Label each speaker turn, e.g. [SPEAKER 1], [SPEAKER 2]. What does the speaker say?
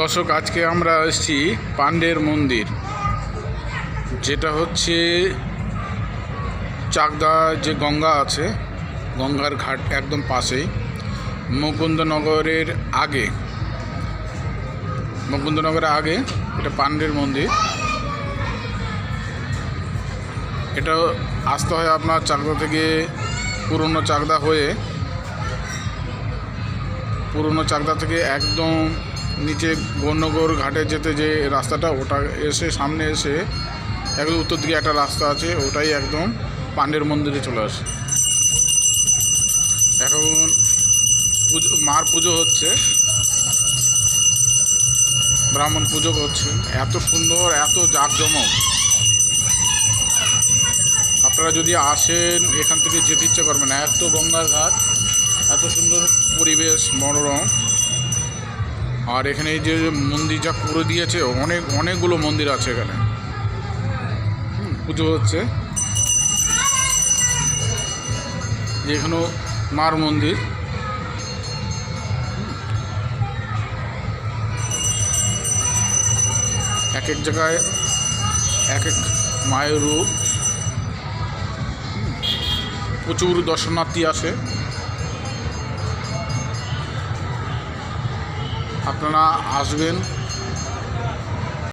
[SPEAKER 1] দর্শক, আজকে আমরা এসেছি পাণ্ডের মন্দির, যেটা হচ্ছে চাকদা যে গঙ্গা আছে, গঙ্গার ঘাট একদম পাশেই, মুকুন্দনগরের আগে এটা পাণ্ডের মন্দির। এটা আসতে হয় আপনার চাকদা থেকে, পুরনো চাকদা থেকে একদম নিচে গৌরনগর ঘাটে যেতে যে রাস্তাটা, ওটা এসে সামনে এসে একদম উত্তর দিকে একটা রাস্তা আছে, ওটাই একদম পাণ্ডের মন্দিরে চলে আসে। এখন মার পুজো হচ্ছে, ব্রাহ্মণ পুজো করছেন। এত সুন্দর, এত জাঁকজমক। আপনারা যদি আসেন, এখান থেকে যেতে ইচ্ছা করবেন না। এত গঙ্গার ঘাট, এত সুন্দর পরিবেশ, মনোরম। আর এখানে এই যে মন্দির যা করে দিয়েছে, অনেকগুলো মন্দির আছে এখানে, পুজো হচ্ছে। এখানেও মার মন্দির। এক এক জায়গায় এক এক মায়ের রূপ। প্রচুর দর্শনার্থী আসে। আপনারা আসবেন।